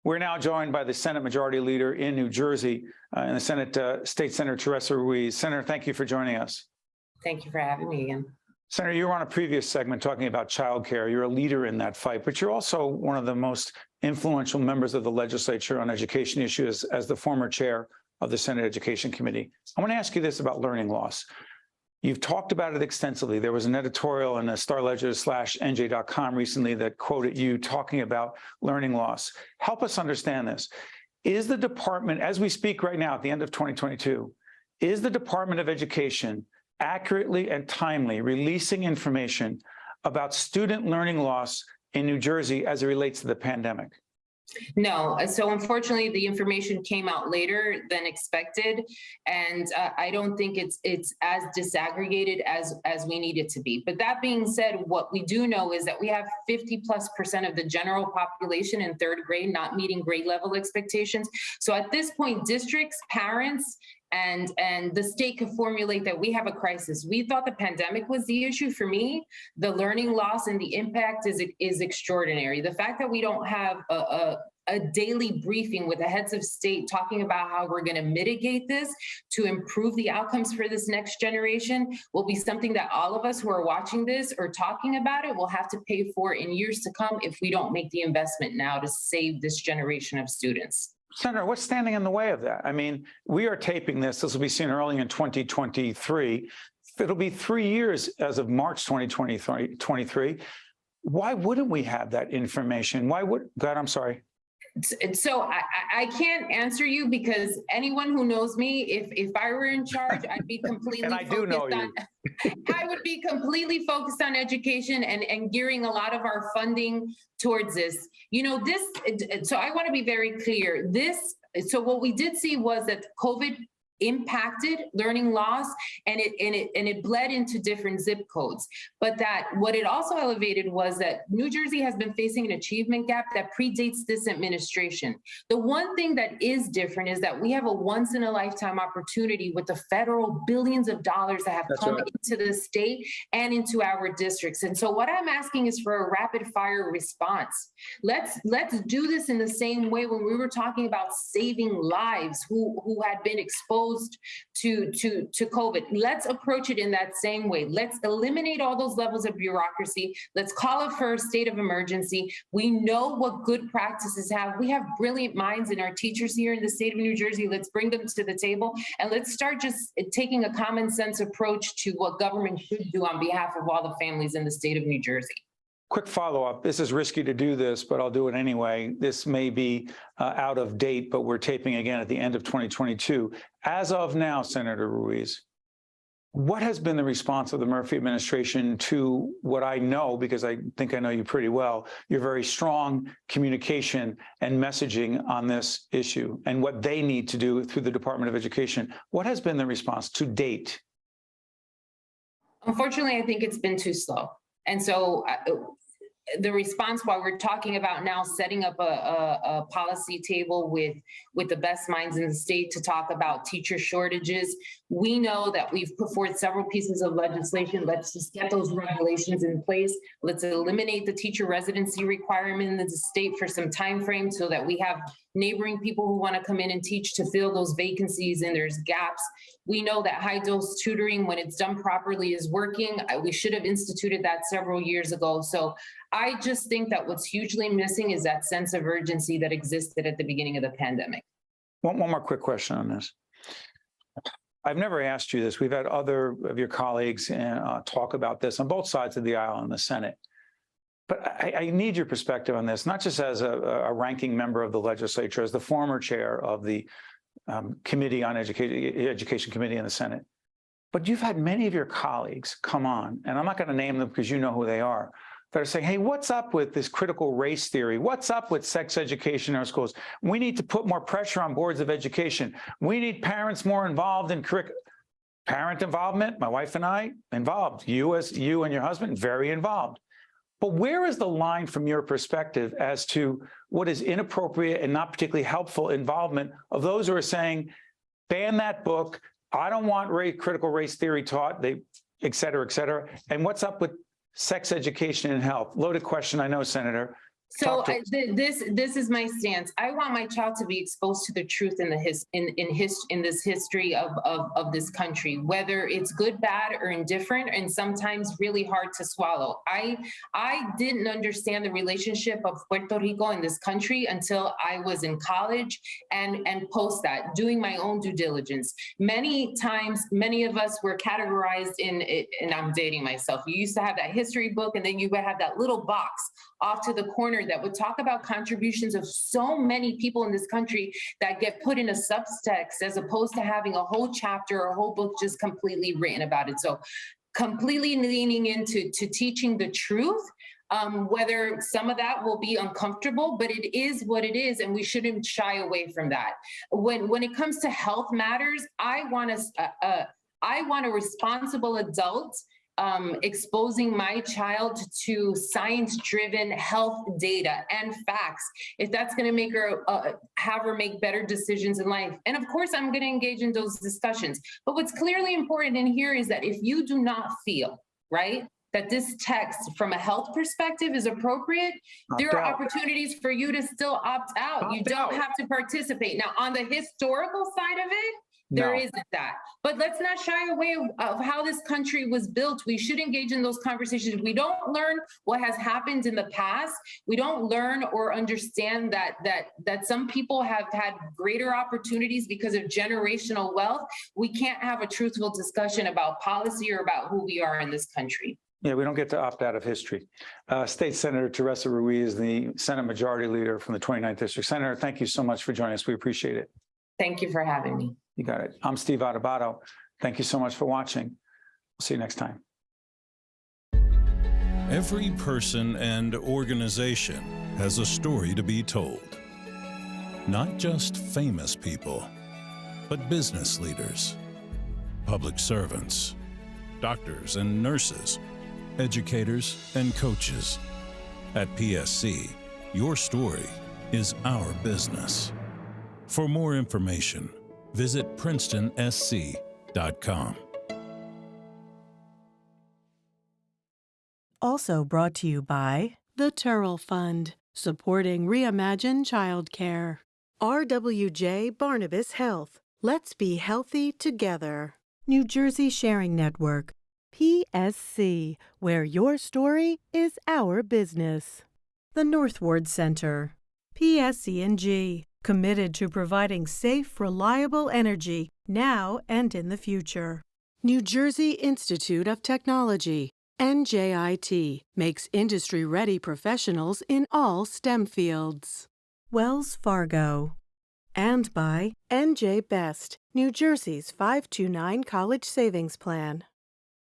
We're now joined by the Senate Majority Leader in New Jersey, in the Senate, State Senator Teresa Ruiz. Senator, thank you for joining us. Thank you for having me again. Senator, you were on a previous segment talking about childcare. You're a leader in that fight, but you're also one of the most influential members of the legislature on education issues as the former chair of the Senate Education Committee. I want to ask you this about learning loss. You've talked about it extensively. There was an editorial in StarLedger/NJ.com recently that quoted you talking about learning loss. Help us understand this. Is the department, as we speak right now at the end of 2022, is the Department of Education accurately and timely releasing information about student learning loss in New Jersey as it relates to the pandemic? No. So unfortunately, the information came out later than expected, and I don't think it's as disaggregated as we need it to be. But that being said, what we do know is that we have 50+% of the general population in third grade not meeting grade level expectations. So at this point, districts, parents, and the state could formulate that we have a crisis. We thought the pandemic was the issue. For me, the learning loss and the impact is extraordinary. The fact that we don't have a daily briefing with the heads of state talking about how we're going to mitigate this to improve the outcomes for this next generation will be something that all of us who are watching this or talking about it will have to pay for in years to come if we don't make the investment now to save this generation of students. Senator, what's standing in the way of that? I mean, we are taping this. This will be seen early in 2023. It'll be 3 years as of March 2023. Why wouldn't we have that information? Why would, God, I'm sorry. So I can't answer you because anyone who knows me, if I were in charge, I'd be completely and I do know you. I would be completely focused on education and gearing a lot of our funding towards this. You know, so I want to be very clear. So what we did see was that COVID impacted learning loss and it bled into different zip codes. But that what it also elevated was that New Jersey has been facing an achievement gap that predates this administration. The one thing that is different is that we have a once in a lifetime opportunity with the federal billions of dollars that have come into the state and into our districts. And so what I'm asking is for a rapid fire response. Let's do this in the same way when we were talking about saving lives who had been exposed to COVID. Let's approach it in that same way. Let's eliminate all those levels of bureaucracy. Let's call it for a state of emergency. We know what good practices have. We have brilliant minds in our teachers here in the state of New Jersey. Let's bring them to the table and let's start just taking a common sense approach to what government should do on behalf of all the families in the state of New Jersey. Quick follow-up. This is risky to do this, but I'll do it anyway. This may be out of date, but we're taping again at the end of 2022. As of now, Senator Ruiz, what has been the response of the Murphy administration to what I know, because I think I know you pretty well, your very strong communication and messaging on this issue and what they need to do through the Department of Education? What has been the response to date? Unfortunately, I think it's been too slow. And so the response, while we're talking about now setting up a policy table with the best minds in the state to talk about teacher shortages, we know that we've put forth several pieces of legislation. Let's just get those regulations in place. Let's eliminate the teacher residency requirement in the state for some time frame so that we have neighboring people who want to come in and teach to fill those vacancies and there's gaps. We know that high dose tutoring, when it's done properly, is working. We should have instituted that several years ago. So I just think that what's hugely missing is that sense of urgency that existed at the beginning of the pandemic. One more quick question on this. I've never asked you this. We've had other of your colleagues talk about this on both sides of the aisle in the Senate. But I need your perspective on this, not just as a ranking member of the legislature, as the former chair of the Committee on Education Committee in the Senate. But you've had many of your colleagues come on, and I'm not going to name them because you know who they are, that are saying, hey, what's up with this critical race theory? What's up with sex education in our schools? We need to put more pressure on boards of education. We need parents more involved in curriculum. Parent involvement, my wife and I, involved. You and your husband, very involved. But where is the line from your perspective as to what is inappropriate and not particularly helpful involvement of those who are saying, ban that book, I don't want critical race theory taught, et cetera, et cetera. And what's up with sex education and health? Loaded question, I know, Senator. So Talk to us. this is my stance. I want my child to be exposed to the truth in this history of this country, whether it's good, bad, or indifferent, and sometimes really hard to swallow. I didn't understand the relationship of Puerto Rico in this country until I was in college and post that, doing my own due diligence. Many times, many of us were categorized in, and I'm dating myself. You used to have that history book, and then you would have that little box off to the corner that would talk about contributions of so many people in this country that get put in a subtext as opposed to having a whole chapter or a whole book just completely written about it. So completely leaning into teaching the truth, whether some of that will be uncomfortable, but it is what it is, and we shouldn't shy away from that. When it comes to health matters, I want a responsible adult exposing my child to science-driven health data and facts, if that's going to make her have her make better decisions in life. And of course, I'm going to engage in those discussions. But what's clearly important in here is that if you do not feel, right, that this text from a health perspective is appropriate, there are opportunities for you to still opt out. You don't have to participate. Now, on the historical side of it, there isn't that. But let's not shy away of how this country was built. We should engage in those conversations. We don't learn what has happened in the past. We don't learn or understand that some people have had greater opportunities because of generational wealth. We can't have a truthful discussion about policy or about who we are in this country. Yeah, we don't get to opt out of history. State Senator Teresa Ruiz, the Senate Majority Leader from the 29th District. Senator, thank you so much for joining us. We appreciate it. Thank you for having me. You got it. I'm Steve Adubato. Thank you so much for watching. We'll see you next time. Every person and organization has a story to be told. Not just famous people, but business leaders, public servants, doctors and nurses, educators and coaches. At PSC, your story is our business. For more information, visit princetonsc.com. Also brought to you by the Turrell Fund, supporting Reimagine Childcare. RWJ Barnabas Health. Let's be healthy together. New Jersey Sharing Network. PSC, where your story is our business. The Northward Center. PSC&G, committed to providing safe, reliable energy now and in the future. New Jersey Institute of Technology. NJIT makes industry-ready professionals in all STEM fields. Wells Fargo. And by NJ Best, New Jersey's 529 College Savings Plan.